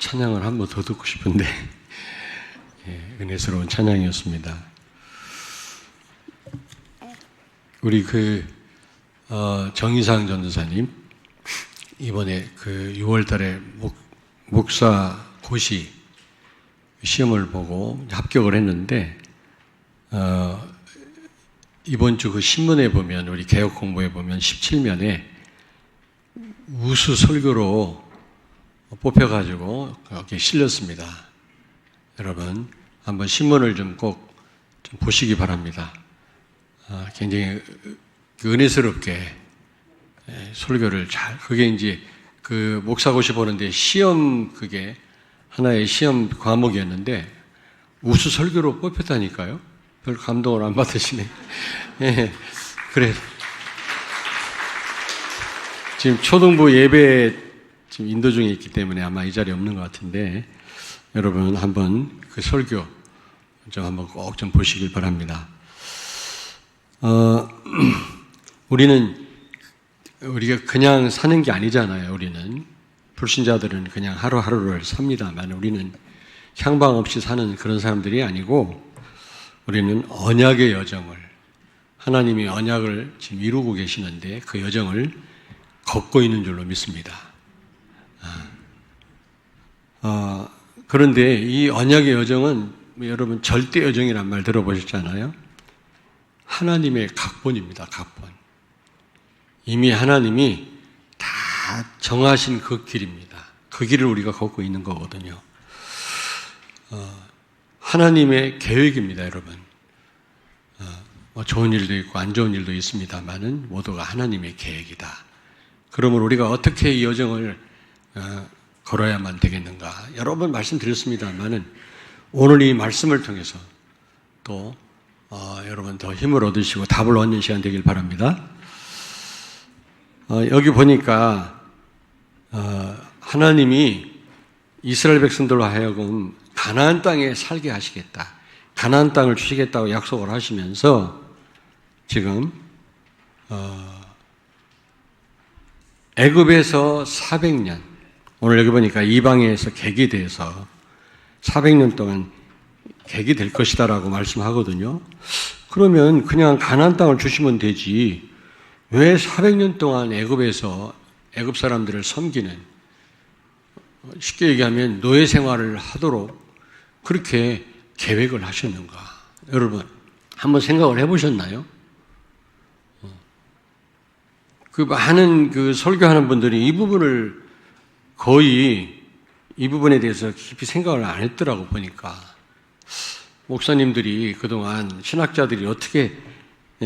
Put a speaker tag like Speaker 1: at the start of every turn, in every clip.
Speaker 1: 찬양을 한 번 더 듣고 싶은데 은혜스러운 찬양이었습니다. 우리 정희상 전도사님 이번에 6월 달에 목사 고시 시험을 보고 합격을 했는데 이번 주 그 신문에 보면 우리 개혁 공보에 보면 17면에 우수 설교로 뽑혀가지고 거기에 실렸습니다. 여러분 한번 신문을 꼭 좀 보시기 바랍니다. 굉장히 은혜스럽게 설교를 그게 이제 그 목사고시 보는데 그게 하나의 시험 과목이었는데 우수 설교로 뽑혔다니까요. 별 감동을 안 받으시네. 예, 그래. 지금 초등부 예배 지금 인도 중에 있기 때문에 아마 이 자리에 없는 것 같은데 여러분 한번 그 설교 좀 한번 꼭 좀 보시길 바랍니다. 우리가 그냥 사는 게 아니잖아요. 우리는 불신자들은 그냥 하루하루를 삽니다만 우리는 향방 없이 사는 그런 사람들이 아니고 우리는 언약의 여정을 하나님이 언약을 지금 이루고 계시는데 그 여정을 걷고 있는 줄로 믿습니다. 그런데 이 언약의 여정은 여러분 절대 여정이란 말 들어보셨잖아요. 하나님의 각본입니다. 각본. 이미 하나님이 다 정하신 그 길입니다. 그 길을 우리가 걷고 있는 거거든요. 하나님의 계획입니다, 여러분. 좋은 일도 있고 안 좋은 일도 있습니다만은 모두가 하나님의 계획이다. 그러므로 우리가 어떻게 이 여정을 걸어야만 되겠는가? 여러 번 말씀드렸습니다만은 오늘 이 말씀을 통해서 또 여러분 더 힘을 얻으시고 답을 얻는 시간 되길 바랍니다. 여기 보니까 하나님이 이스라엘 백성들로 하여금 가나안 땅에 살게 하시겠다. 가나안 땅을 주시겠다고 약속을 하시면서 지금 애굽에서 400년 오늘 여기 보니까 이방에서 객이 돼서 400년 동안 객이 될 것이다라고 말씀하거든요. 그러면 그냥 가나안 땅을 주시면 되지 왜 400년 동안 애굽에서 애굽 사람들을 섬기는 쉽게 얘기하면 노예 생활을 하도록 그렇게 계획을 하셨는가? 여러분 한번 생각을 해보셨나요? 많은 설교하는 분들이 이 부분을 거의 이 부분에 대해서 깊이 생각을 안 했더라고 보니까 목사님들이 그동안 신학자들이 어떻게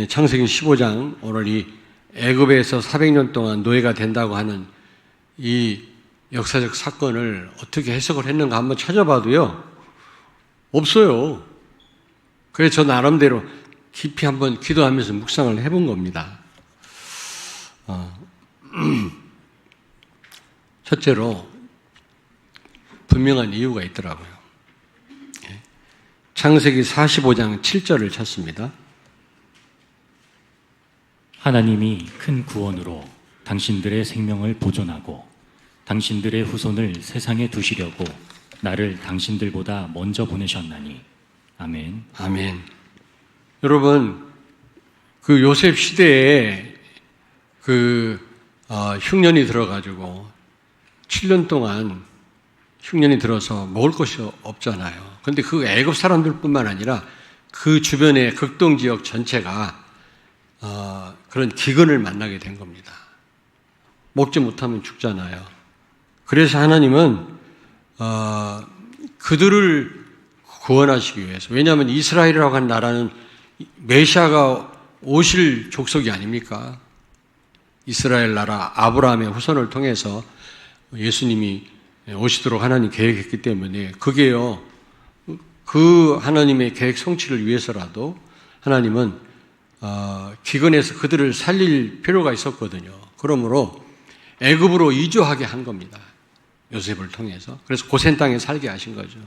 Speaker 1: 창세기 15장 오늘 이 애굽에서 400년 동안 노예가 된다고 하는 이 역사적 사건을 어떻게 해석을 했는가 한번 찾아봐도요 없어요. 그래서 저 나름대로 깊이 한번 기도하면서 묵상을 해본 겁니다. 첫째로 분명한 이유가 있더라고요. 창세기 45장 7절을 찾습니다.
Speaker 2: 하나님이 큰 구원으로 당신들의 생명을 보존하고 당신들의 후손을 세상에 두시려고 나를 당신들보다 먼저 보내셨나니. 아멘.
Speaker 1: 아멘. 여러분, 요셉 시대에 흉년이 들어가지고 7년 동안 흉년이 들어서 먹을 것이 없잖아요. 그런데 그 애굽 사람들뿐만 아니라 그 주변의 극동 지역 전체가 그런 기근을 만나게 된 겁니다. 먹지 못하면 죽잖아요. 그래서 하나님은 그들을 구원하시기 위해서, 왜냐하면 이스라엘이라고 하는 나라는 메시아가 오실 족속이 아닙니까? 이스라엘 나라 아브라함의 후손을 통해서 예수님이 오시도록 하나님 계획했기 때문에 그게요, 그 하나님의 계획 성취를 위해서라도 하나님은 기근에서 그들을 살릴 필요가 있었거든요. 그러므로 애굽으로 이주하게 한 겁니다. 요셉을 통해서. 그래서 고센 땅에 살게 하신 거죠.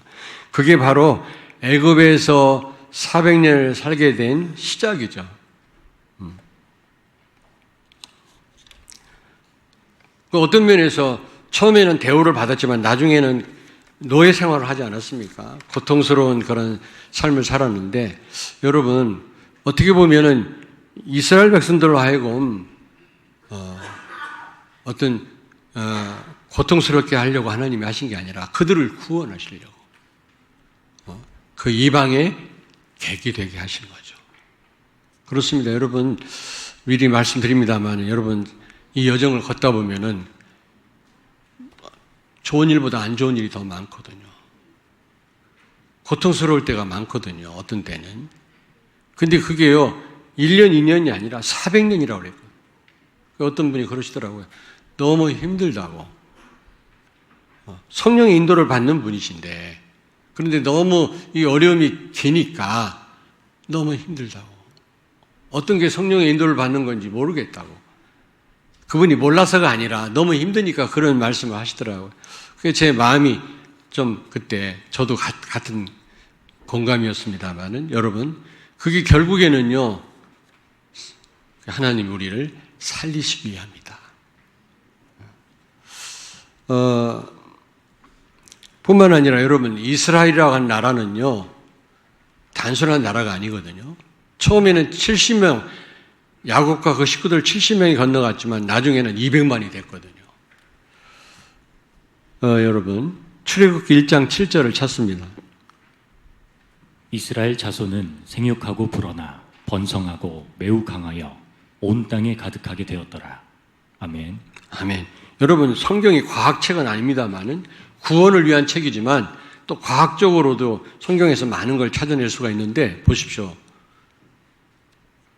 Speaker 1: 그게 바로 애굽에서 400년을 살게 된 시작이죠. 어떤 면에서 처음에는 대우를 받았지만 나중에는 노예 생활을 하지 않았습니까? 고통스러운 그런 삶을 살았는데 여러분 어떻게 보면은 이스라엘 백성들로 하여금 어떤 고통스럽게 하려고 하나님이 하신 게 아니라 그들을 구원하시려고 그 이방의 객이 되게 하신 거죠. 그렇습니다. 여러분 미리 말씀드립니다만 여러분 이 여정을 걷다 보면은 좋은 일보다 안 좋은 일이 더 많거든요. 고통스러울 때가 많거든요. 어떤 때는. 근데 그게요 1년 2년이 아니라 400년이라고 그랬거든요. 어떤 분이 그러시더라고요. 너무 힘들다고. 성령의 인도를 받는 분이신데 그런데 너무 이 어려움이 기니까 너무 힘들다고. 어떤 게 성령의 인도를 받는 건지 모르겠다고. 그분이 몰라서가 아니라 너무 힘드니까 그런 말씀을 하시더라고요. 그게 제 마음이 좀 그때 저도 같은 공감이었습니다만은 여러분 그게 결국에는요 하나님이 우리를 살리시기 위함이다. 뿐만 아니라 여러분 이스라엘이라고 하는 나라는요 단순한 나라가 아니거든요. 처음에는 70명 야곱과 그 식구들 70명이 건너갔지만 나중에는 200만이 됐거든요. 여러분 출애굽기 1장 7절을 찾습니다.
Speaker 2: 이스라엘 자손은 생육하고 불어나 번성하고 매우 강하여 온 땅에 가득하게 되었더라. 아멘.
Speaker 1: 아멘. 여러분 성경이 과학책은 아닙니다만은 구원을 위한 책이지만 또 과학적으로도 성경에서 많은 걸 찾아낼 수가 있는데 보십시오.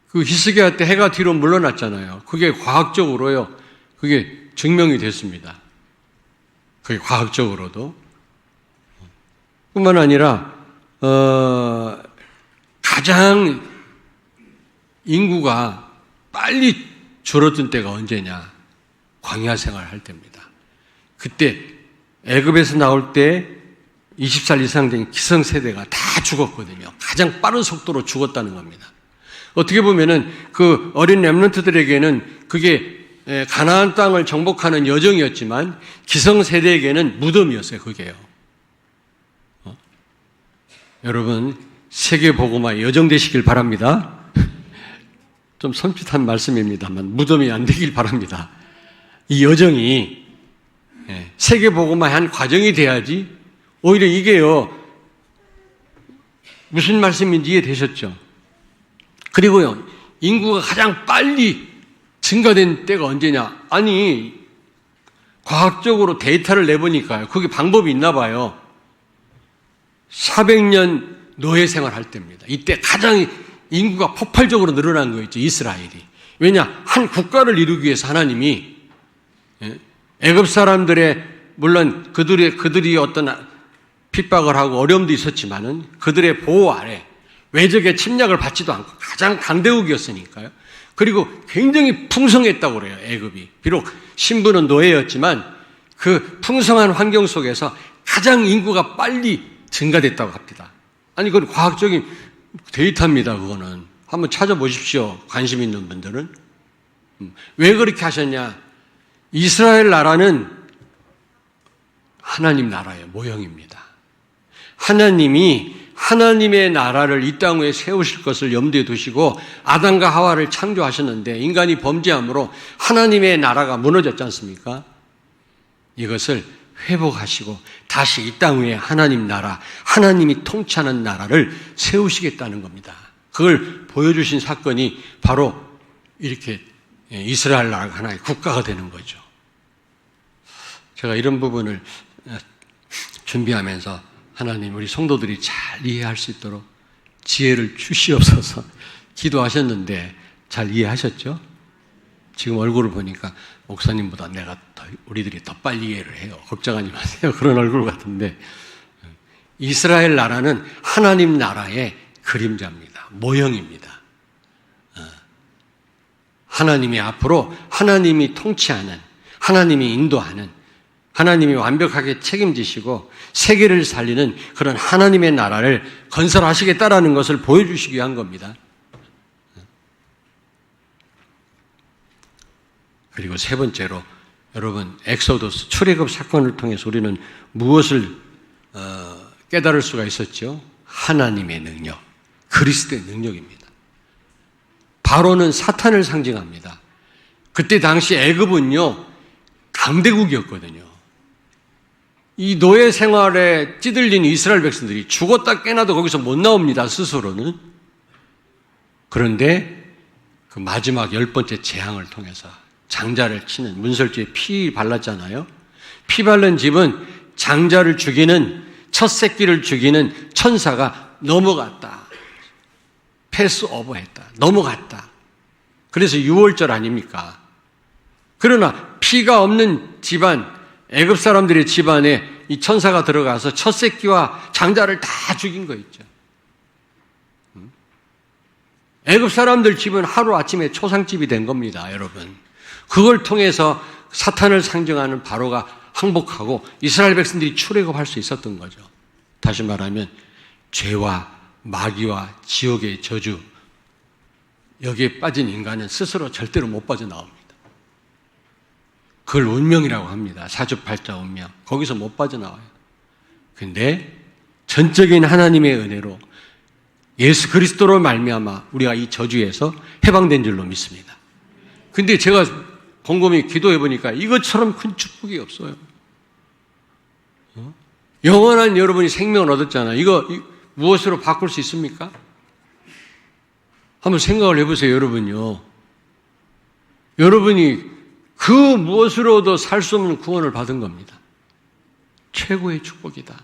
Speaker 1: 그 히스기야 때 해가 뒤로 물러났잖아요. 그게 과학적으로요. 그게 증명이 됐습니다. 그게 과학적으로도. 뿐만 아니라 가장 인구가 빨리 줄어든 때가 언제냐? 광야 생활할 때입니다. 그때 애굽에서 나올 때 20살 이상 된 기성세대가 다 죽었거든요. 가장 빠른 속도로 죽었다는 겁니다. 어떻게 보면은 그 어린 렘넌트들에게는 그게 가나안 땅을 정복하는 여정이었지만 기성세대에게는 무덤이었어요. 그게요. 여러분 세계복음화 여정되시길 바랍니다. 좀 섬찟한 말씀입니다만 무덤이 안 되길 바랍니다. 이 여정이 세계복음화의 한 과정이 돼야지 오히려 이게요 무슨 말씀인지 이해되셨죠? 그리고요 인구가 가장 빨리 증가된 때가 언제냐? 아니 과학적으로 데이터를 내보니까요 그게 방법이 있나 봐요. 400년 노예 생활할 때입니다. 이때 가장 인구가 폭발적으로 늘어난 거 있죠. 이스라엘이. 왜냐? 한 국가를 이루기 위해서 하나님이 애굽 사람들의 물론 그들이 어떤 핍박을 하고 어려움도 있었지만은 그들의 보호 아래 외적의 침략을 받지도 않고 가장 강대국이었으니까요. 그리고 굉장히 풍성했다고 그래요. 애굽이. 비록 신부는 노예였지만 그 풍성한 환경 속에서 가장 인구가 빨리 증가됐다고 합니다. 아니 그건 과학적인 데이터입니다. 그거는. 한번 찾아보십시오. 관심 있는 분들은. 왜 그렇게 하셨냐? 이스라엘 나라는 하나님 나라의 모형입니다. 하나님이 하나님의 나라를 이 땅 위에 세우실 것을 염두에 두시고 아담과 하와를 창조하셨는데 인간이 범죄함으로 하나님의 나라가 무너졌지 않습니까? 이것을 회복하시고 다시 이 땅 위에 하나님 나라, 하나님이 통치하는 나라를 세우시겠다는 겁니다. 그걸 보여주신 사건이 바로 이렇게 이스라엘 나라가 하나의 국가가 되는 거죠. 제가 이런 부분을 준비하면서 하나님 우리 성도들이 잘 이해할 수 있도록 지혜를 주시옵소서 기도하셨는데 잘 이해하셨죠? 지금 얼굴을 보니까 목사님보다 우리들이 더 빨리 이해를 해요. 걱정하지 마세요. 그런 얼굴 같은데 이스라엘 나라는 하나님 나라의 그림자입니다. 모형입니다. 하나님이 앞으로 하나님이 통치하는 하나님이 인도하는 하나님이 완벽하게 책임지시고 세계를 살리는 그런 하나님의 나라를 건설하시겠다라는 것을 보여주시기 위한 겁니다. 그리고 세 번째로 여러분 엑소더스 출애굽 사건을 통해서 우리는 무엇을 깨달을 수가 있었죠. 하나님의 능력, 그리스도의 능력입니다. 바로는 사탄을 상징합니다. 그때 당시 애굽은요, 강대국이었거든요. 이 노예 생활에 찌들린 이스라엘 백성들이 죽었다 깨나도 거기서 못 나옵니다, 스스로는. 그런데 그 마지막 10번째 재앙을 통해서 장자를 치는, 문설주에 피 발랐잖아요. 피 바른 집은 장자를 죽이는, 첫 새끼를 죽이는 천사가 넘어갔다. 패스 오버했다. 넘어갔다. 그래서 6월절 아닙니까? 그러나 피가 없는 집안, 애굽 사람들의 집안에 이 천사가 들어가서 첫 새끼와 장자를 다 죽인 거 있죠. 애굽 사람들 집은 하루아침에 초상집이 된 겁니다, 여러분. 그걸 통해서 사탄을 상징하는 바로가 항복하고 이스라엘 백성들이 출애굽할 수 있었던 거죠. 다시 말하면 죄와 마귀와 지옥의 저주, 여기에 빠진 인간은 스스로 절대로 못 빠져나옵니다. 그걸 운명이라고 합니다. 사주팔자 운명. 거기서 못 빠져나와요. 근데 전적인 하나님의 은혜로 예수 그리스도로 말미암아 우리가 이 저주에서 해방된 줄로 믿습니다. 근데 제가 곰곰이 기도해 보니까 이것처럼 큰 축복이 없어요. 영원한 여러분이 생명을 얻었잖아요. 이거 무엇으로 바꿀 수 있습니까? 한번 생각을 해보세요, 여러분요. 여러분이 그 무엇으로도 살 수 없는 구원을 받은 겁니다. 최고의 축복이다.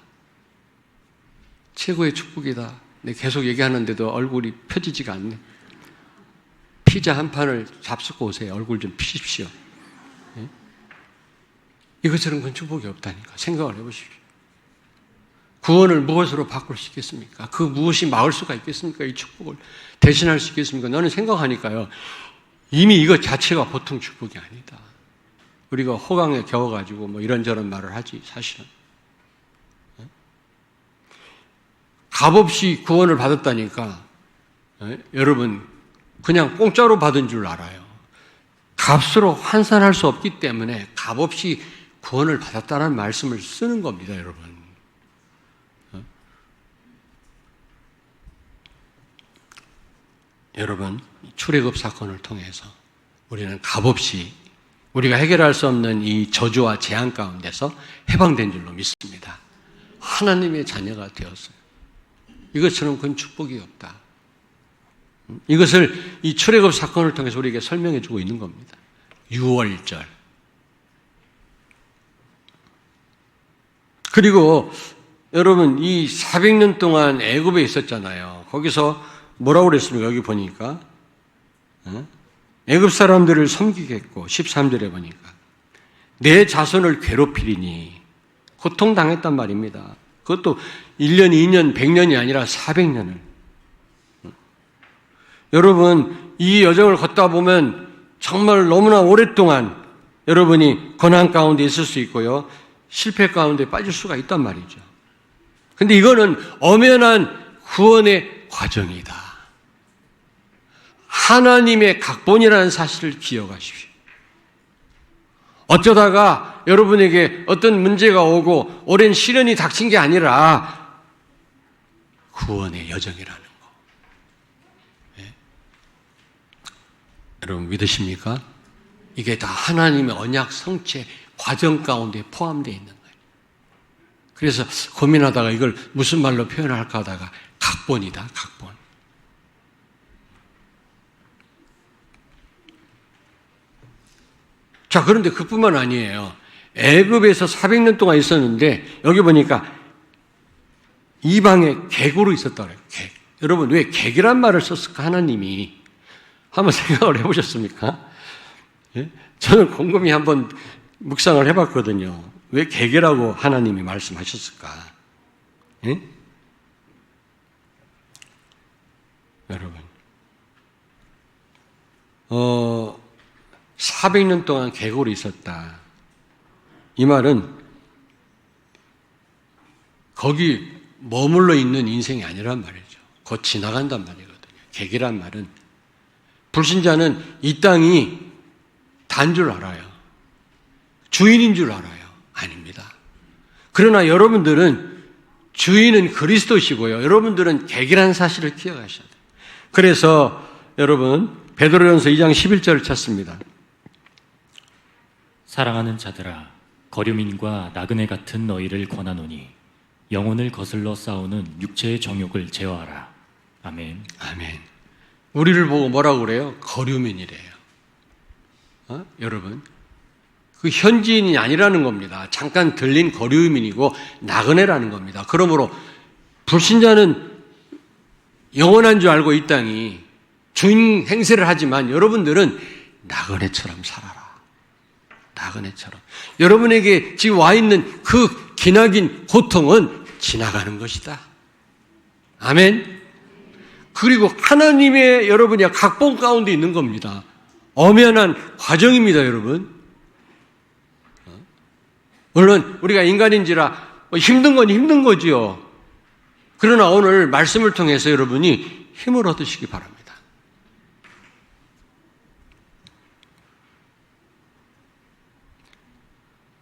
Speaker 1: 최고의 축복이다. 네, 계속 얘기하는데도 얼굴이 펴지지가 않네. 피자 한 판을 잡수고 오세요. 얼굴 좀 피십시오. 네? 이것처럼 큰 축복이 없다니까. 생각을 해보십시오. 구원을 무엇으로 바꿀 수 있겠습니까? 그 무엇이 막을 수가 있겠습니까? 이 축복을 대신할 수 있겠습니까? 나는 생각하니까요. 이미 이것 자체가 보통 축복이 아니다. 우리가 호강에 겨워가지고 뭐 이런저런 말을 하지, 사실은. 값없이 구원을 받았다니까, 여러분, 그냥 공짜로 받은 줄 알아요. 값으로 환산할 수 없기 때문에 값없이 구원을 받았다는 말씀을 쓰는 겁니다, 여러분. 여러분, 출애굽 사건을 통해서 우리는 값없이 우리가 해결할 수 없는 이 저주와 재앙 가운데서 해방된 줄로 믿습니다. 하나님의 자녀가 되었어요. 이것처럼 큰 축복이 없다. 이것을 이 출애굽 사건을 통해서 우리에게 설명해 주고 있는 겁니다. 6월절. 그리고 여러분, 이 400년 동안 애굽에 있었잖아요. 거기서 뭐라고 그랬습니까? 여기 보니까 애굽 사람들을 섬기겠고 13절에 보니까 내 자손을 괴롭히리니 고통당했단 말입니다. 그것도 1년, 2년, 100년이 아니라 400년을. 여러분, 이 여정을 걷다 보면 정말 너무나 오랫동안 여러분이 고난 가운데 있을 수 있고요. 실패 가운데 빠질 수가 있단 말이죠. 근데 이거는 엄연한 구원의 과정이다. 하나님의 각본이라는 사실을 기억하십시오. 어쩌다가 여러분에게 어떤 문제가 오고 오랜 시련이 닥친 게 아니라 구원의 여정이라는 거. 네? 여러분 믿으십니까? 이게 다 하나님의 언약 성취 과정 가운데 포함되어 있는 거예요. 그래서 고민하다가 이걸 무슨 말로 표현할까 하다가 각본이다, 각본. 자, 그런데 그뿐만 아니에요. 애굽에서 400년 동안 있었는데 여기 보니까 이방에 객으로 있었다 그래요. 객. 여러분, 왜 객이란 말을 썼을까, 하나님이? 한번 생각을 해보셨습니까? 예? 저는 곰곰이 한번 묵상을 해봤거든요. 왜 객이라고 하나님이 말씀하셨을까? 예? 여러분, 400년 동안 객으로 있었다. 이 말은 거기 머물러 있는 인생이 아니란 말이죠. 곧 지나간단 말이거든요. 객이란 말은 불신자는 이 땅이 단 줄 알아요. 주인인 줄 알아요. 아닙니다. 그러나 여러분들은 주인은 그리스도시고요. 여러분들은 객이라는 사실을 기억하셔야 돼요. 그래서 여러분 베드로전서 2장 11절을 찾습니다.
Speaker 2: 사랑하는 자들아 거류민과 나그네 같은 너희를 권하노니 영혼을 거슬러 싸우는 육체의 정욕을 제어하라. 아멘.
Speaker 1: 아멘. 우리를 보고 뭐라고 그래요? 거류민이래요. 여러분 그 현지인이 아니라는 겁니다. 잠깐 들린 거류민이고 나그네라는 겁니다. 그러므로 불신자는 영원한 줄 알고 이 땅이 주인 행세를 하지만 여러분들은 나그네처럼 살아라. 나그네처럼. 여러분에게 지금 와 있는 그 기나긴 고통은 지나가는 것이다. 아멘. 그리고 하나님의 여러분이 각본 가운데 있는 겁니다. 엄연한 과정입니다, 여러분. 물론 우리가 인간인지라 힘든 건 힘든 거지요. 그러나 오늘 말씀을 통해서 여러분이 힘을 얻으시기 바랍니다.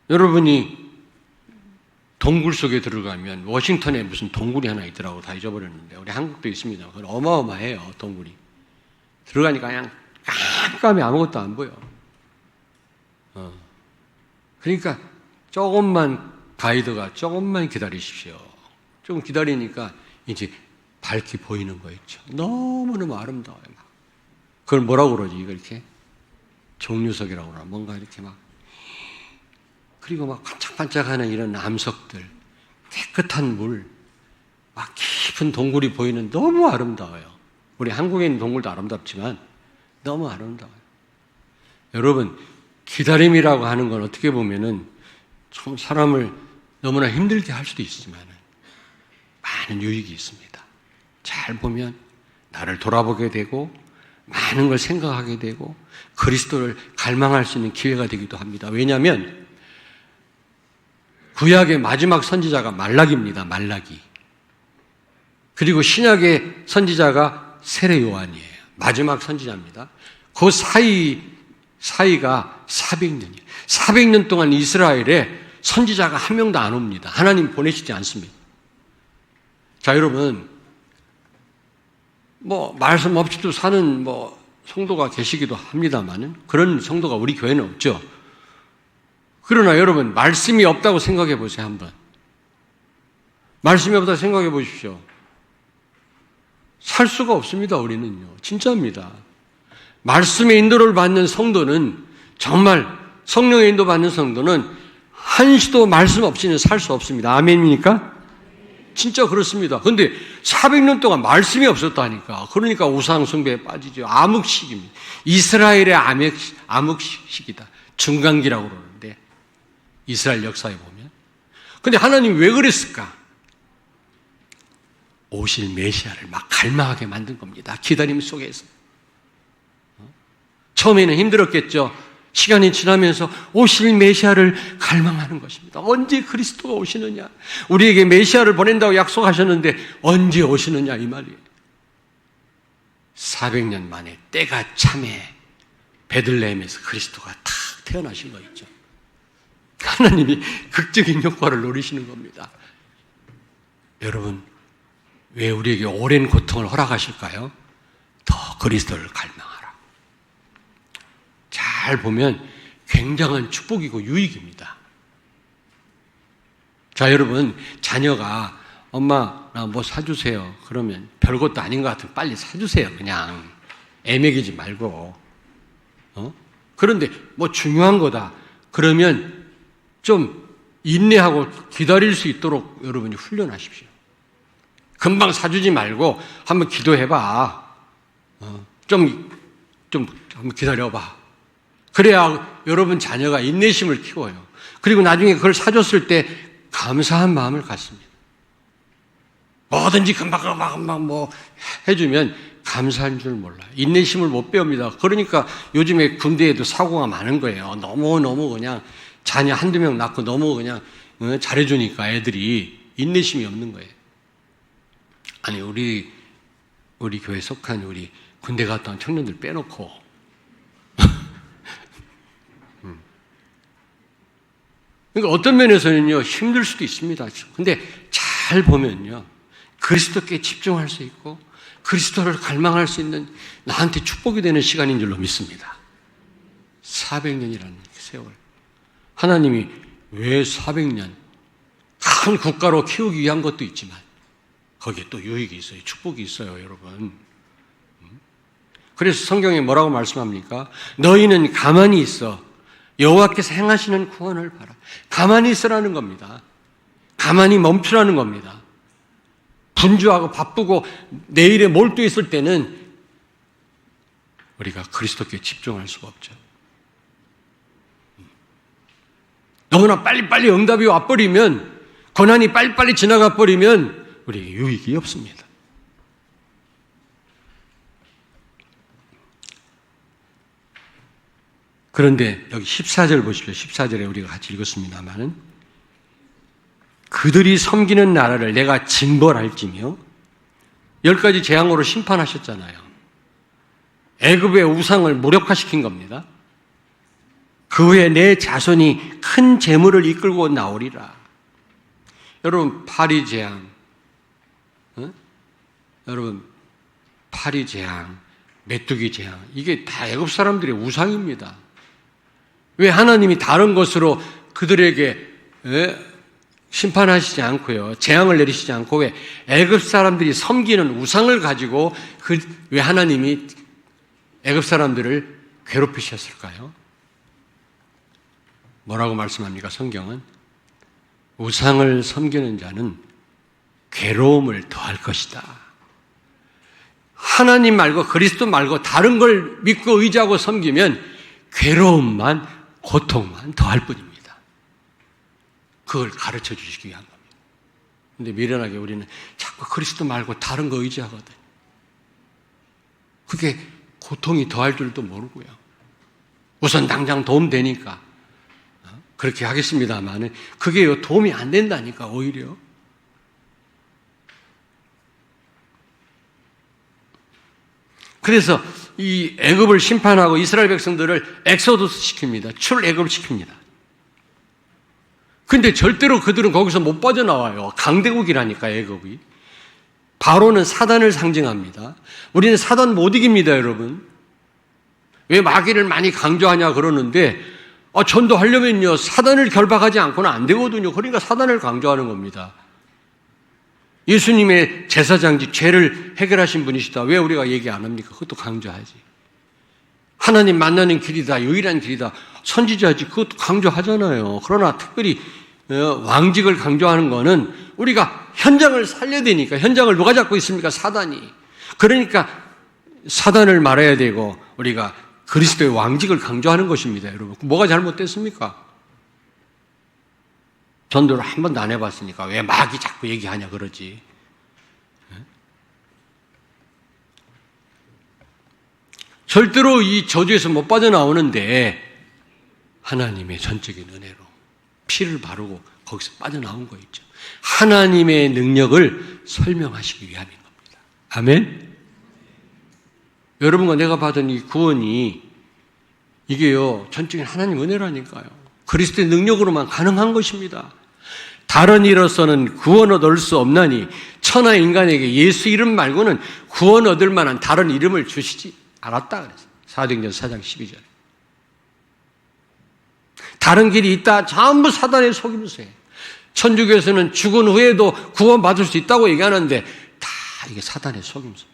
Speaker 1: 여러분이 동굴 속에 들어가면 워싱턴에 무슨 동굴이 하나 있더라고. 다 잊어버렸는데 우리 한국도 있습니다. 그건 어마어마해요, 동굴이. 들어가니까 그냥 깜깜이 아무것도 안 보여. 그러니까 조금만 가이드가 조금만 기다리십시오. 좀 기다리니까 이제 밝게 보이는 거 있죠. 너무너무 아름다워요. 막. 그걸 뭐라고 그러지? 이걸 이렇게 종류석이라고 그러나 뭔가 이렇게 막 그리고 막 반짝반짝하는 이런 암석들, 깨끗한 물, 막 깊은 동굴이 보이는 너무 아름다워요. 우리 한국에 있는 동굴도 아름답지만 너무 아름다워요. 여러분 기다림이라고 하는 건 어떻게 보면은 참 사람을 너무나 힘들게 할 수도 있지만 많은 유익이 있습니다. 잘 보면 나를 돌아보게 되고 많은 걸 생각하게 되고 그리스도를 갈망할 수 있는 기회가 되기도 합니다. 왜냐하면 구약의 마지막 선지자가 말라기입니다. 말라기. 그리고 신약의 선지자가 세례 요한이에요. 마지막 선지자입니다. 그 사이가 400년이에요. 400년 동안 이스라엘에 선지자가 한 명도 안 옵니다. 하나님 보내시지 않습니다. 자, 여러분, 말씀 없이도 사는 성도가 계시기도 합니다만은 그런 성도가 우리 교회는 없죠. 그러나 여러분, 말씀이 없다고 생각해 보세요, 한번. 말씀이 없다고 생각해 보십시오. 살 수가 없습니다, 우리는요. 진짜입니다. 말씀의 인도를 받는 성도는 정말 성령의 인도 받는 성도는 한시도 말씀 없이는 살 수 없습니다. 아멘입니까? 진짜 그렇습니다. 그런데 400년 동안 말씀이 없었다니까. 그러니까 우상 숭배에 빠지죠. 암흑시기입니다. 이스라엘의 암흑시기다. 중간기라고 그러는데 이스라엘 역사에 보면. 그런데 하나님 왜 그랬을까? 오실 메시아를 막 갈망하게 만든 겁니다. 기다림 속에서. 처음에는 힘들었겠죠. 시간이 지나면서 오실 메시아를 갈망하는 것입니다. 언제 그리스도가 오시느냐? 우리에게 메시아를 보낸다고 약속하셨는데 언제 오시느냐 이 말이에요. 400년 만에 때가 참에 베들레헴에서 그리스도가 탁 태어나신 거 있죠. 하나님이 극적인 효과를 노리시는 겁니다. 여러분, 왜 우리에게 오랜 고통을 허락하실까요? 더 그리스도를 갈망하라. 잘 보면 굉장한 축복이고 유익입니다. 자, 여러분, 자녀가 엄마 나 뭐 사주세요. 그러면 별것도 아닌 것 같으면 빨리 사주세요. 그냥 애매기지 말고. 그런데 뭐 중요한 거다. 그러면 좀 인내하고 기다릴 수 있도록 여러분이 훈련하십시오. 금방 사주지 말고 한번 기도해봐. 좀 한번 기다려봐. 그래야 여러분 자녀가 인내심을 키워요. 그리고 나중에 그걸 사줬을 때 감사한 마음을 갖습니다. 뭐든지 금방 뭐 해주면 감사한 줄 몰라요. 인내심을 못 배웁니다. 그러니까 요즘에 군대에도 사고가 많은 거예요. 너무 그냥 자녀 한두 명 낳고 너무 그냥 잘해주니까 애들이 인내심이 없는 거예요. 아니, 우리 교회에 속한 우리 군대 갔다 온 청년들 빼놓고 그러니까 어떤 면에서는요 힘들 수도 있습니다. 근데 잘 잘 보면요, 그리스도께 집중할 수 있고 그리스도를 갈망할 수 있는 나한테 축복이 되는 시간인 줄로 믿습니다. 400년이라는 세월. 하나님이 왜 400년 큰 국가로 키우기 위한 것도 있지만 거기에 또 유익이 있어요. 축복이 있어요, 여러분. 그래서 성경에 뭐라고 말씀합니까? 너희는 가만히 있어 여호와께서 행하시는 구원을 봐라. 가만히 있으라는 겁니다. 가만히 멈추라는 겁니다. 분주하고 바쁘고 내일에 몰두해 있을 때는 우리가 그리스도께 집중할 수가 없죠. 너무나 빨리빨리 응답이 와버리면, 고난이 빨리빨리 지나가 버리면 우리에게 유익이 없습니다. 그런데 여기 14절 보십시오. 14절에 우리가 같이 읽었습니다만은, 그들이 섬기는 나라를 내가 징벌할지며 10가지 재앙으로 심판하셨잖아요. 애굽의 우상을 무력화시킨 겁니다. 그 후에 내 자손이 큰 재물을 이끌고 나오리라. 여러분, 파리 재앙, 여러분, 파리 재앙, 메뚜기 재앙, 이게 다 애굽 사람들의 우상입니다. 왜 하나님이 다른 것으로 그들에게 심판하시지 않고요, 재앙을 내리시지 않고 왜 애굽 사람들이 섬기는 우상을 가지고 왜 하나님이 애굽 사람들을 괴롭히셨을까요? 뭐라고 말씀합니까? 성경은 우상을 섬기는 자는 괴로움을 더할 것이다. 하나님 말고 그리스도 말고 다른 걸 믿고 의지하고 섬기면 괴로움만, 고통만 더할 뿐입니다. 그걸 가르쳐 주시기 위한 겁니다. 근데 미련하게 우리는 자꾸 그리스도 말고 다른 거 의지하거든. 그게 고통이 더할 줄도 모르고요. 우선 당장 도움 되니까 그렇게 하겠습니다만 그게 도움이 안 된다니까, 오히려. 그래서 이 애굽을 심판하고 이스라엘 백성들을 엑소더스 시킵니다. 출애굽을 시킵니다. 근데 절대로 그들은 거기서 못 빠져나와요. 강대국이라니까, 애굽이. 바로는 사단을 상징합니다. 우리는 사단 못 이깁니다, 여러분. 왜 마귀를 많이 강조하냐 그러는데, 전도하려면요, 사단을 결박하지 않고는 안 되거든요. 그러니까 사단을 강조하는 겁니다. 예수님의 제사장직, 죄를 해결하신 분이시다. 왜 우리가 얘기 안 합니까? 그것도 강조하지. 하나님 만나는 길이다, 유일한 길이다, 선지자지, 그것도 강조하잖아요. 그러나 특별히 왕직을 강조하는 거는 우리가 현장을 살려야 되니까. 현장을 누가 잡고 있습니까? 사단이. 그러니까 사단을 말해야 되고 우리가 그리스도의 왕직을 강조하는 것입니다, 여러분. 뭐가 잘못됐습니까? 전도를 한 번도 안 해봤으니까 왜 마귀 자꾸 얘기하냐 그러지. 절대로 이 저주에서 못 빠져나오는데 하나님의 전적인 은혜로 피를 바르고 거기서 빠져나온 거 있죠. 하나님의 능력을 설명하시기 위함인 겁니다. 아멘? 여러분과 내가 받은 이 구원이 이게요, 전적인 하나님 은혜라니까요. 그리스도의 능력으로만 가능한 것입니다. 다른 이로서는 구원 얻을 수 없나니 천하 인간에게 예수 이름 말고는 구원 얻을 만한 다른 이름을 주시지 않았다 그랬어요. 사도행전 4장 12절에. 다른 길이 있다, 전부 사단의 속임수예요. 천주교에서는 죽은 후에도 구원받을 수 있다고 얘기하는데 다 이게 사단의 속임수.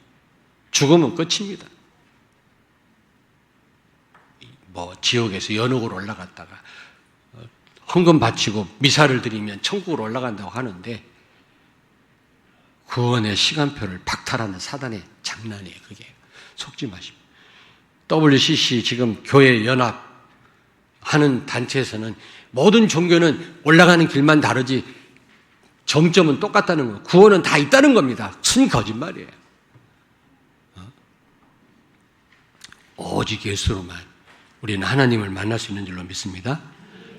Speaker 1: 죽으면 끝입니다. 지옥에서 연옥으로 올라갔다가 헌금 바치고 미사를 드리면 천국으로 올라간다고 하는데 구원의 시간표를 박탈하는 사단의 장난이에요. 그게 속지 마십시오. WCC 지금 교회 연합 하는 단체에서는 모든 종교는 올라가는 길만 다르지 정점은 똑같다는 거, 구원은 다 있다는 겁니다. 큰 거짓말이에요. 오직 예수로만 우리는 하나님을 만날 수 있는 줄로 믿습니다.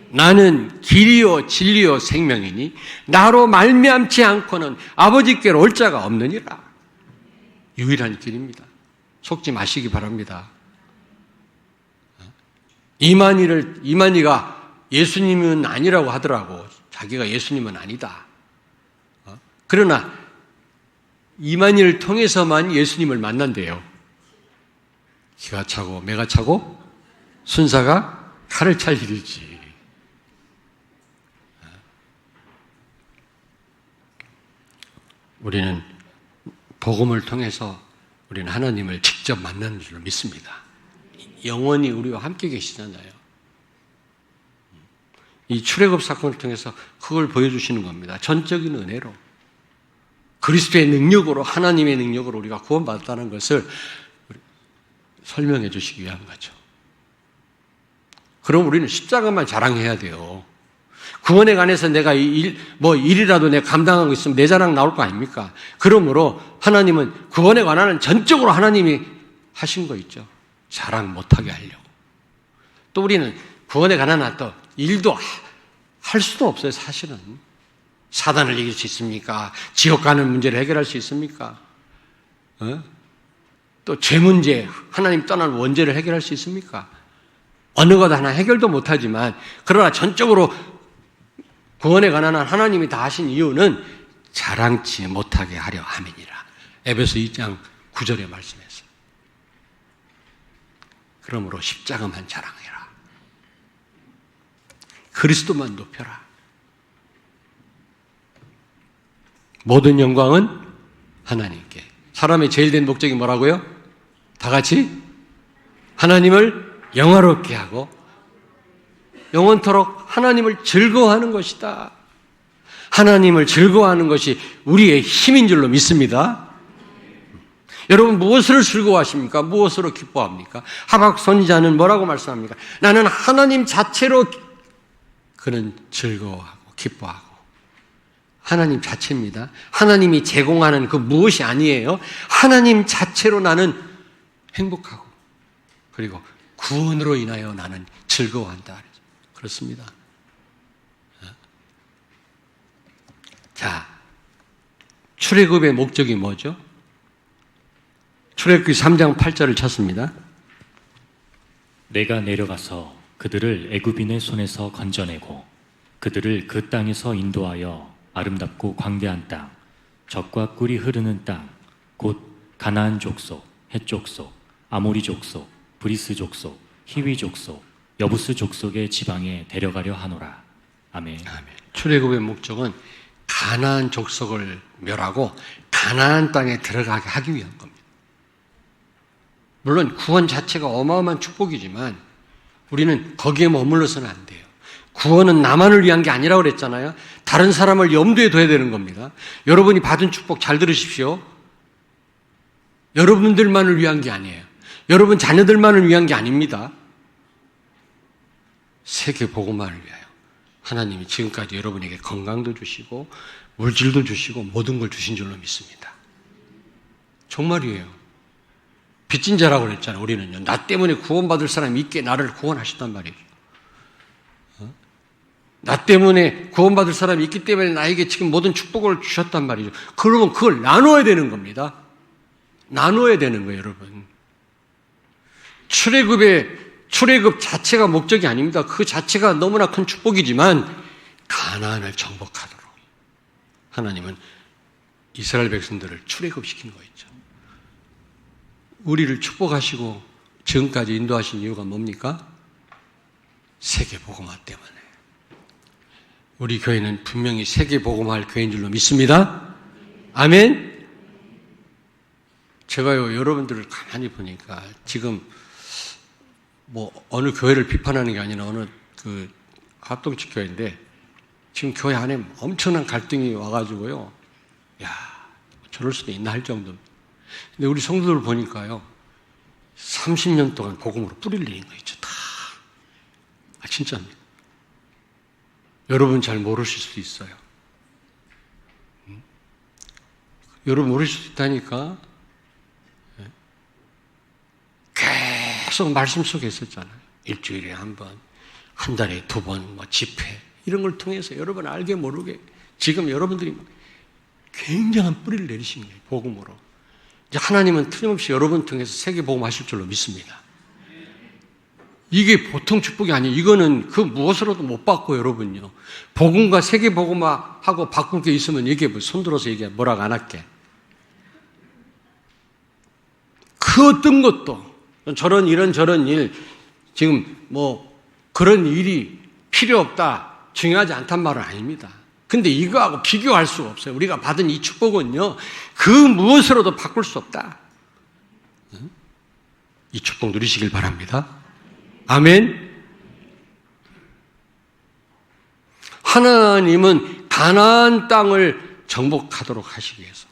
Speaker 1: 나는 길이요 진리요 생명이니 나로 말미암지 않고는 아버지께로 올 자가 없느니라. 유일한 길입니다. 속지 마시기 바랍니다. 이만희가 예수님은 아니라고 하더라고. 자기가 예수님은 아니다. 그러나 이만희를 통해서만 예수님을 만난대요. 기가 차고 매가 차고 순사가 칼을 찰 일이지. 우리는 복음을 통해서 우리는 하나님을 직접 만나는 줄로 믿습니다. 영원히 우리와 함께 계시잖아요. 이 출애굽 사건을 통해서 그걸 보여주시는 겁니다. 전적인 은혜로 그리스도의 능력으로, 하나님의 능력으로 우리가 구원받았다는 것을 설명해 주시기 위한 거죠. 그럼 우리는 십자가만 자랑해야 돼요. 구원에 관해서 내가 일이라도 내가 감당하고 있으면 내 자랑 나올 거 아닙니까? 그러므로 하나님은 구원에 관한은 전적으로 하나님이 하신 거 있죠. 자랑 못하게 하려고. 또 우리는 구원에 관한 어떤 일도 할 수도 없어요, 사실은. 사단을 이길 수 있습니까? 지옥 가는 문제를 해결할 수 있습니까? 또 죄 문제, 하나님 떠난 원죄를 해결할 수 있습니까? 어느 것 하나 해결도 못하지만, 그러나 전적으로 구원에 관한 한 하나님이 다 하신 이유는 자랑치 못하게 하려 함이니라. 에베소 2장 9절에 말씀했어요. 그러므로 십자가만 자랑해라. 그리스도만 높여라. 모든 영광은 하나님께. 사람의 제일 된 목적이 뭐라고요? 다 같이 하나님을 영화롭게 하고 영원토록 하나님을 즐거워하는 것이다. 하나님을 즐거워하는 것이 우리의 힘인 줄로 믿습니다. 여러분 무엇을 즐거워하십니까? 무엇으로 기뻐합니까? 하박국 선지자는 뭐라고 말씀합니까? 나는 하나님 자체로 그는 즐거워하고 기뻐하고. 하나님 자체입니다. 하나님이 제공하는 그 무엇이 아니에요. 하나님 자체로 나는 행복하고 그리고 구원으로 인하여 나는 즐거워한다. 그렇습니다. 자, 출애굽의 목적이 뭐죠? 출애굽기 3장 8절을 찾습니다.
Speaker 2: 내가 내려가서 그들을 애굽인의 손에서 건져내고 그들을 그 땅에서 인도하여 아름답고 광대한 땅, 젖과 꿀이 흐르는 땅, 곧 가나안 족속, 헷 족속, 아모리 족속, 브리스 족속, 히위 족속, 여부스 족속의 지방에 데려가려 하노라. 아멘.
Speaker 1: 아멘. 출애굽의 목적은 가나안 족속을 멸하고 가나안 땅에 들어가게 하기 위한 겁니다. 물론 구원 자체가 어마어마한 축복이지만 우리는 거기에 머물러서는 안 돼요. 구원은 나만을 위한 게 아니라고 그랬잖아요. 다른 사람을 염두에 둬야 되는 겁니다. 여러분이 받은 축복 잘 들으십시오. 여러분들만을 위한 게 아니에요. 여러분 자녀들만을 위한 게 아닙니다. 세계 복음만을 위하여 하나님이 지금까지 여러분에게 건강도 주시고 물질도 주시고 모든 걸 주신 줄로 믿습니다. 정말이에요. 빚진 자라고 그랬잖아요. 우리는요. 나 때문에 구원받을 사람이 있게 나를 구원하셨단 말이죠. 나 때문에 구원받을 사람이 있기 때문에 나에게 지금 모든 축복을 주셨단 말이죠. 그러면 그걸 나눠야 되는 겁니다. 나눠야 되는 거예요, 여러분. 출애굽 자체가 목적이 아닙니다. 그 자체가 너무나 큰 축복이지만 가나안을 정복하도록 하나님은 이스라엘 백성들을 출애굽시킨 거 있죠. 우리를 축복하시고 지금까지 인도하신 이유가 뭡니까? 세계 복음화 때문에. 우리 교회는 분명히 세계 복음화할 교회인 줄로 믿습니다. 아멘. 제가요 여러분들을 가만히 보니까 지금 뭐 어느 교회를 비판하는 게 아니라 어느 그 합동측 교회인데 지금 교회 안에 엄청난 갈등이 와가지고요. 야, 저럴 수도 있나 할 정도. 근데 우리 성도들 보니까요, 30년 동안 복음으로 뿌리를 내린 거 있죠. 다. 아, 진짜입니다. 여러분 잘 모르실 수도 있어요. 여러분 모르실 수 있다니까. 계속 말씀 속에 있었잖아요. 일주일에 한 번, 한 달에 2번, 뭐 집회 이런 걸 통해서 여러분 알게 모르게 지금 여러분들이 굉장한 뿌리를 내리신 거예요. 복음으로. 이제 하나님은 틀림없이 여러분 통해서 세계 복음 하실 줄로 믿습니다. 이게 보통 축복이 아니에요. 이거는 그 무엇으로도 못 받고 여러분요. 복음과 세계 복음화하고 바꿀 게 있으면 얘기해 보세요. 손들어서 얘기해. 뭐라고 안 할게. 그 어떤 것도 저런 일 지금 뭐 그런 일이 필요 없다, 중요하지 않단 말은 아닙니다. 근데 이거하고 비교할 수가 없어요. 우리가 받은 이 축복은요, 그 무엇으로도 바꿀 수 없다. 이 축복 누리시길 바랍니다. 아멘. 하나님은 가나안 땅을 정복하도록 하시기 위해서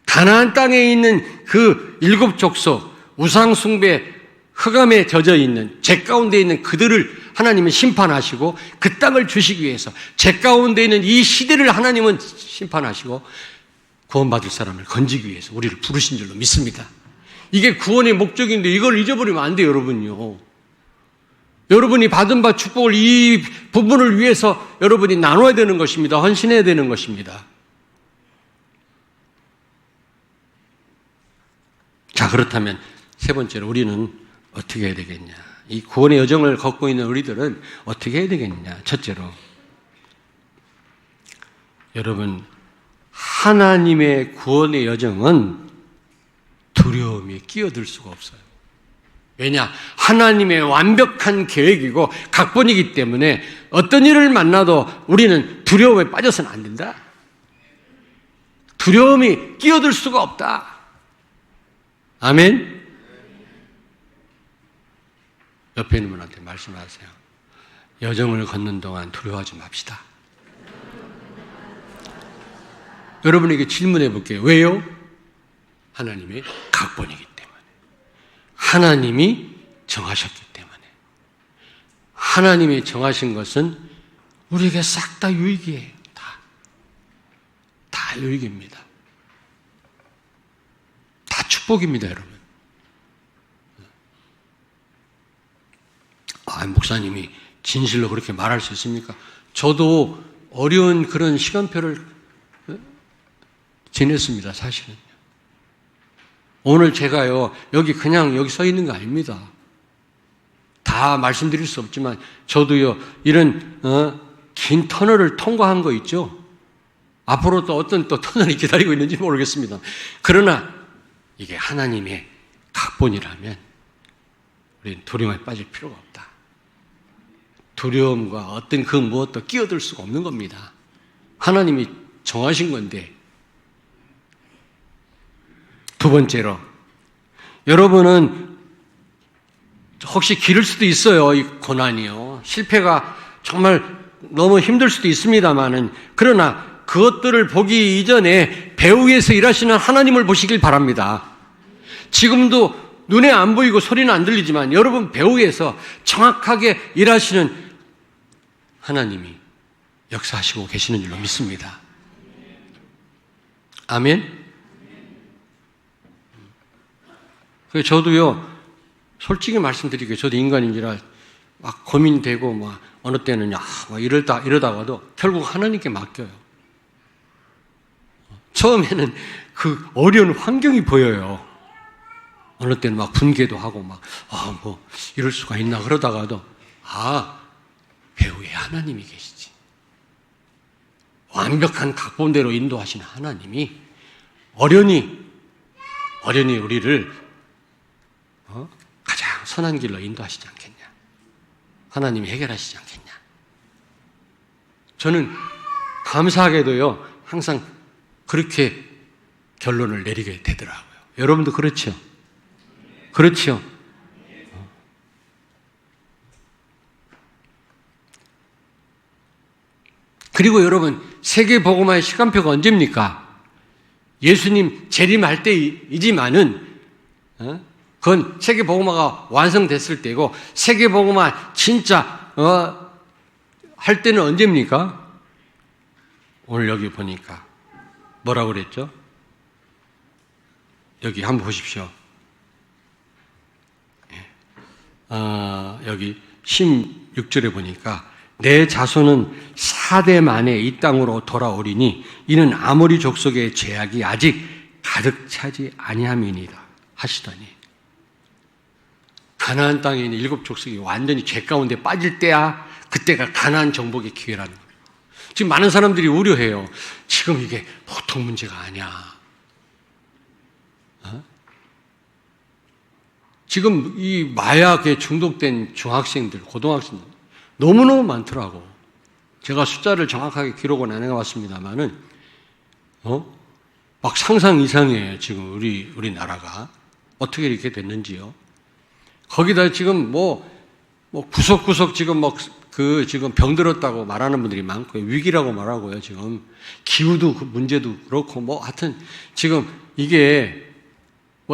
Speaker 1: 가나안 땅에 있는 그 7 족속 우상 숭배 흑암에 젖어 있는 죄 가운데 있는 그들을 하나님은 심판하시고 그 땅을 주시기 위해서 죄 가운데 있는 이 시대를 하나님은 심판하시고 구원받을 사람을 건지기 위해서 우리를 부르신 줄로 믿습니다. 이게 구원의 목적인데 이걸 잊어버리면 안 돼요, 여러분요. 여러분이 받은 바 축복을 이 부분을 위해서 여러분이 나눠야 되는 것입니다. 헌신해야 되는 것입니다. 자, 그렇다면 세 번째로 우리는 어떻게 해야 되겠냐? 이 구원의 여정을 걷고 있는 우리들은 어떻게 해야 되겠냐? 첫째로, 여러분, 하나님의 구원의 여정은 두려움이 끼어들 수가 없어요. 왜냐? 하나님의 완벽한 계획이고 각본이기 때문에 어떤 일을 만나도 우리는 두려움에 빠져서는 안 된다. 두려움이 끼어들 수가 없다. 아멘? 옆에 있는 분한테 말씀하세요. 여정을 걷는 동안 두려워하지 맙시다. 여러분에게 질문해 볼게요. 왜요? 하나님의 각본이기 때문에. 하나님이 정하셨기 때문에. 하나님이 정하신 것은 우리에게 싹 다 유익이에요. 다 유익입니다. 다 축복입니다, 여러분. 목사님이 진실로 그렇게 말할 수 있습니까? 저도 어려운 그런 시간표를 지냈습니다, 사실은. 오늘 제가요, 그냥 여기 서 있는 거 아닙니다. 다 말씀드릴 수 없지만, 저도요, 이런, 긴 터널을 통과한 거 있죠? 앞으로 또 어떤 또 터널이 기다리고 있는지 모르겠습니다. 그러나, 이게 하나님의 각본이라면, 우리는 두려움에 빠질 필요가 없다. 두려움과 어떤 그 무엇도 끼어들 수가 없는 겁니다. 하나님이 정하신 건데. 두 번째로, 여러분은 혹시 길을 수도 있어요, 이 고난이요. 실패가 정말 너무 힘들 수도 있습니다만은, 그러나 그것들을 보기 이전에 배우 위에서 일하시는 하나님을 보시길 바랍니다. 지금도 눈에 안 보이고 소리는 안 들리지만 여러분 배우 위에서 정확하게 일하시는 하나님이 역사하시고 계시는 줄로 믿습니다. 아멘? 그래서 저도요, 솔직히 말씀드리게, 저도 인간인지라 막 고민되고, 막 어느 때는 막 이러다가도 결국 하나님께 맡겨요. 처음에는 그 어려운 환경이 보여요. 어느 때는 막 분개도 하고, 뭐 이럴 수가 있나 그러다가도, 배우에 하나님이 계시지. 완벽한 각본대로 인도하시는 하나님이 어련히 우리를 가장 선한 길로 인도하시지 않겠냐. 하나님이 해결하시지 않겠냐. 저는 감사하게도요, 항상 그렇게 결론을 내리게 되더라고요. 여러분도 그렇죠? 그렇죠? 그리고 여러분, 세계복음화의 시간표가 언제입니까? 예수님 재림할 때이지만은, 그건 세계복음화가 완성됐을 때고, 세계복음화 진짜 할 때는 언제입니까? 오늘 여기 보니까 뭐라고 그랬죠? 여기 한번 보십시오. 여기 16절에 보니까 내 자손은 4대 만에 이 땅으로 돌아오리니 이는 아모리 족속의 죄악이 아직 가득 차지 아니함이니라 하시더니, 가나안 땅에 있는 일곱 족속이 완전히 죄 가운데 빠질 때야 그때가 가나안 정복의 기회라는 거예요. 지금 많은 사람들이 우려해요. 지금 이게 보통 문제가 아니야. 지금 이 마약에 중독된 중학생들, 고등학생들 너무너무 많더라고. 제가 숫자를 정확하게 기록은 안 해왔습니다만은, 막 상상 이상이에요. 지금 우리나라가. 어떻게 이렇게 됐는지요. 거기다 지금 구석구석 지금 지금 병들었다고 말하는 분들이 많고요. 위기라고 말하고요. 지금 기후도 그 문제도 그렇고 하여튼 지금 이게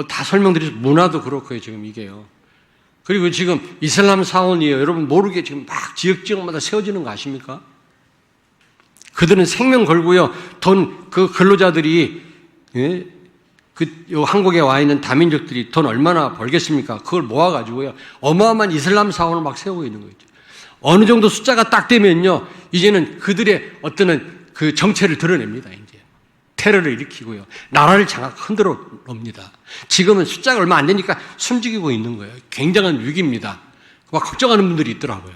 Speaker 1: 다 설명드리죠. 문화도 그렇고요. 지금 이게요. 그리고 지금 이슬람 사원이에요. 여러분 모르게 지금 막 지역마다 세워지는 거 아십니까? 그들은 생명 걸고요. 그 근로자들이, 예? 한국에 와 있는 다민족들이 돈 얼마나 벌겠습니까? 그걸 모아가지고요. 어마어마한 이슬람 사원을 막 세우고 있는 거죠. 어느 정도 숫자가 딱 되면요. 이제는 그들의 어떤 그 정체를 드러냅니다. 이제. 테러를 일으키고요. 나라를 흔들어 놓습니다. 지금은 숫자가 얼마 안 되니까 숨죽이고 있는 거예요. 굉장한 위기입니다. 막 걱정하는 분들이 있더라고요.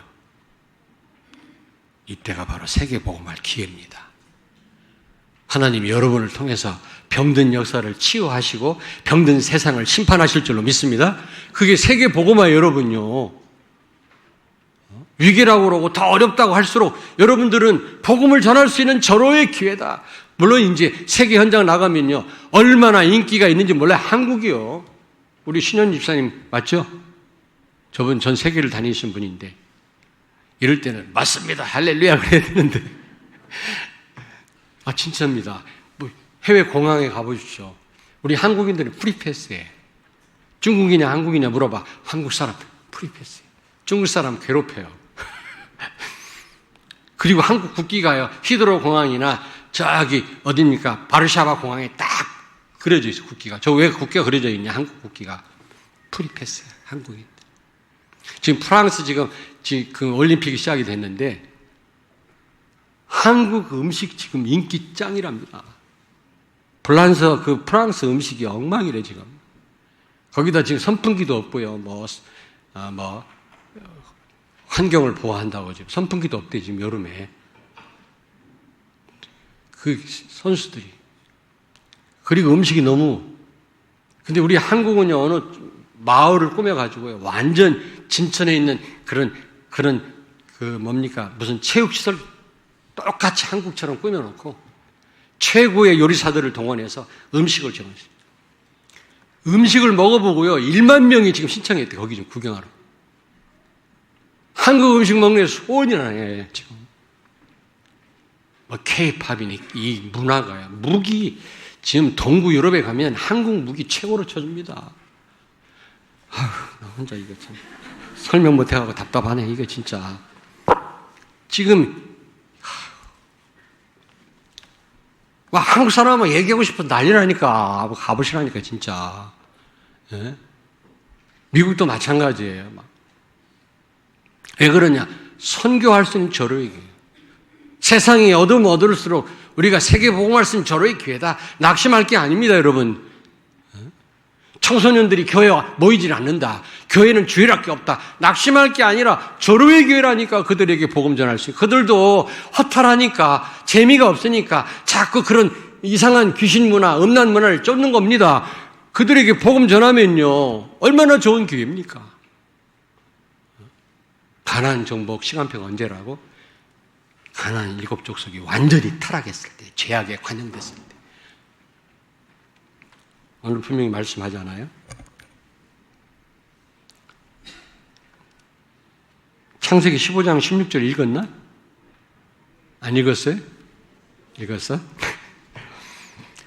Speaker 1: 이때가 바로 세계복음할 기회입니다. 하나님이 여러분을 통해서 병든 역사를 치유하시고 병든 세상을 심판하실 줄로 믿습니다. 그게 세계복음화 여러분요. 위기라고 그러고 더 어렵다고 할수록 여러분들은 복음을 전할 수 있는 절호의 기회다. 물론 이제 세계 현장 나가면요. 얼마나 인기가 있는지 몰라요. 한국이요. 우리 신현 집사님 맞죠? 저분 전 세계를 다니신 분인데 이럴 때는 맞습니다. 할렐루야 그래야 되는데 진짜입니다. 해외 공항에 가보십시오. 우리 한국인들은 프리패스해. 중국이냐 한국이냐 물어봐. 한국 사람 프리패스해. 중국 사람 괴롭혀요. 그리고 한국 국기가요. 히드로 공항이나 저기 어딥니까? 바르샤바 공항에 딱 그려져 있어 국기가. 저 왜 국기가 그려져 있냐? 한국 국기가. 프리패스 한국인. 지금 프랑스 지금 그 올림픽이 시작이 됐는데 한국 음식 지금 인기 짱이랍니다. 프랑스 음식이 엉망이래 지금. 거기다 지금 선풍기도 없고요. 환경을 보호한다고 지금 선풍기도 없대 지금 여름에. 그 선수들이. 그리고 음식이 너무. 근데 우리 한국은요 어느 마을을 꾸며가지고요 완전 진천에 있는 그런 무슨 체육시설 똑같이 한국처럼 꾸며놓고 최고의 요리사들을 동원해서 음식을 제공했어요. 음식을 먹어보고요 1만 명이 지금 신청했대 거기 좀 구경하러. 한국 음식 먹는 게 소원이 나요 지금. K-팝이니 이 문화가요. 무기 지금 동구 유럽에 가면 한국 무기 최고로 쳐줍니다. 나 혼자 이거 참 설명 못해가고 답답하네 이거 진짜. 지금 한국 사람하고 얘기하고 싶어 난리나니까 가보시라니까 진짜. 예? 미국도 마찬가지예요. 왜 그러냐? 선교할 수 있는 절호의 기회. 세상이 어두울수록 우리가 세계복음할 수 있는 절호의 기회다. 낙심할 게 아닙니다, 여러분. 청소년들이 교회에 모이질 않는다. 교회는 주일학교 없다. 낙심할 게 아니라 절호의 기회라니까 그들에게 복음 전할 수 있고. 그들도 허탈하니까 재미가 없으니까 자꾸 그런 이상한 귀신 문화, 음란 문화를 쫓는 겁니다. 그들에게 복음 전하면요 얼마나 좋은 기회입니까? 가나안 정복 시간표가 언제라고? 가나안 일곱 족속이 완전히 타락했을 때, 죄악에 관영됐을 때. 오늘 분명히 말씀하잖아요. 창세기 15장 16절 읽었나? 안 읽었어요? 읽었어?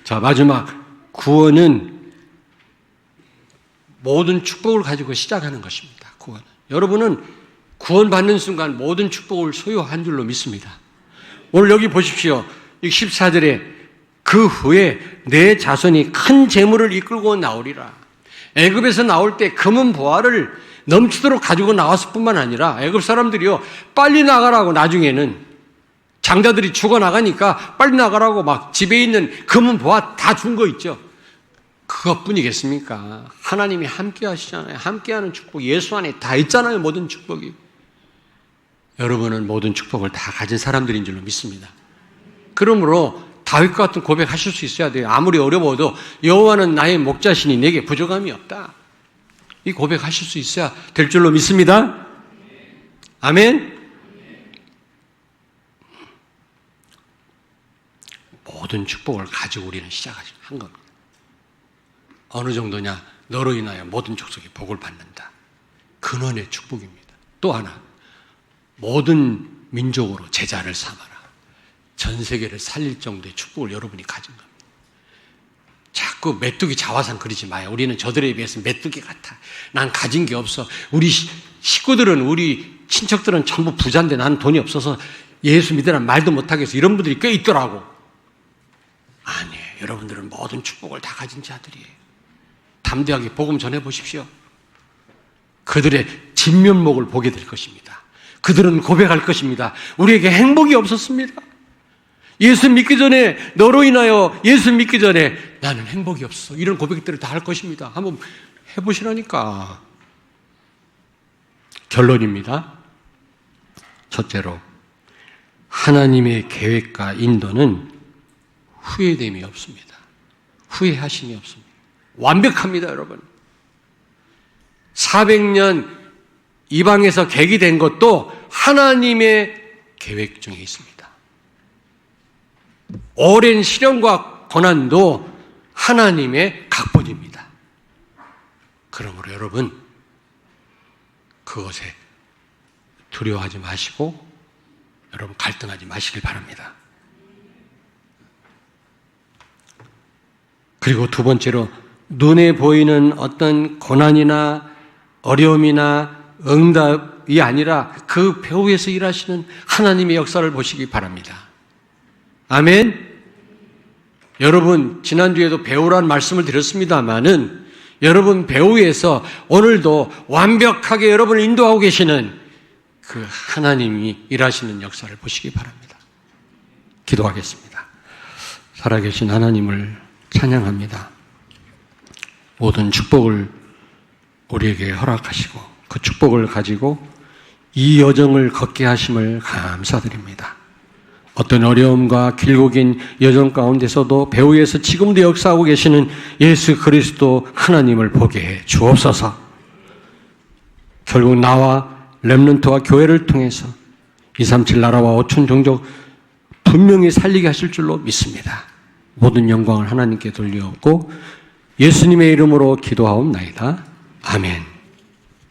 Speaker 1: 자, 마지막 구원은 모든 축복을 가지고 시작하는 것입니다. 구원은. 여러분은 구원받는 순간 모든 축복을 소유한 줄로 믿습니다. 오늘 여기 보십시오. 14절에 그 후에 내 자손이 큰 재물을 이끌고 나오리라. 애굽에서 나올 때 금은 보화를 넘치도록 가지고 나왔을 뿐만 아니라 애굽 사람들이요 빨리 나가라고 나중에는 장자들이 죽어나가니까 빨리 나가라고 막 집에 있는 금은 보화 다 준 거 있죠. 그것뿐이겠습니까? 하나님이 함께 하시잖아요. 함께하는 축복, 예수 안에 다 있잖아요. 모든 축복이. 여러분은 모든 축복을 다 가진 사람들인 줄로 믿습니다. 그러므로 다윗과 같은 고백하실 수 있어야 돼요. 아무리 어려워도 여호와는 나의 목자시니 내게 부족함이 없다. 이 고백하실 수 있어야 될 줄로 믿습니다. 아멘. 모든 축복을 가지고 우리는 시작한 겁니다. 어느 정도냐? 너로 인하여 모든 족속이 복을 받는다. 근원의 축복입니다. 또 하나, 모든 민족으로 제자를 삼아라. 전 세계를 살릴 정도의 축복을 여러분이 가진 겁니다. 자꾸 메뚜기 자화상 그리지 마요. 우리는 저들에 비해서 메뚜기 같아. 난 가진 게 없어. 우리 식구들은, 우리 친척들은 전부 부자인데 나는 돈이 없어서 예수 믿으란 말도 못하겠어. 이런 분들이 꽤 있더라고. 아니에요. 여러분들은 모든 축복을 다 가진 자들이에요. 담대하게 복음 전해보십시오. 그들의 진면목을 보게 될 것입니다. 그들은 고백할 것입니다. 우리에게 행복이 없었습니다. 예수 믿기 전에, 너로 인하여 예수 믿기 전에 나는 행복이 없어. 이런 고백들을 다 할 것입니다. 한번 해보시라니까. 결론입니다. 첫째로, 하나님의 계획과 인도는 후회됨이 없습니다. 후회하심이 없습니다. 완벽합니다, 여러분. 400년 이방에서 계기된 것도 하나님의 계획 중에 있습니다. 오랜 시련과 고난도 하나님의 각본입니다. 그러므로 여러분, 그것에 두려워하지 마시고 여러분 갈등하지 마시길 바랍니다. 그리고 두 번째로, 눈에 보이는 어떤 고난이나 어려움이나 응답이 아니라 그 배후에서 일하시는 하나님의 역사를 보시기 바랍니다. 아멘. 여러분, 지난주에도 배우란 말씀을 드렸습니다마는 여러분 배후에서 오늘도 완벽하게 여러분을 인도하고 계시는 그 하나님이 일하시는 역사를 보시기 바랍니다. 기도하겠습니다. 살아계신 하나님을 찬양합니다. 모든 축복을 우리에게 허락하시고 그 축복을 가지고 이 여정을 걷게 하심을 감사드립니다. 어떤 어려움과 길고 긴 여정 가운데서도 배후에서 지금도 역사하고 계시는 예수 그리스도 하나님을 보게 해 주옵소서. 결국 나와 렘넌트와 교회를 통해서 237 나라와 5천 종족 분명히 살리게 하실 줄로 믿습니다. 모든 영광을 하나님께 돌려오고 예수님의 이름으로 기도하옵나이다. 아멘.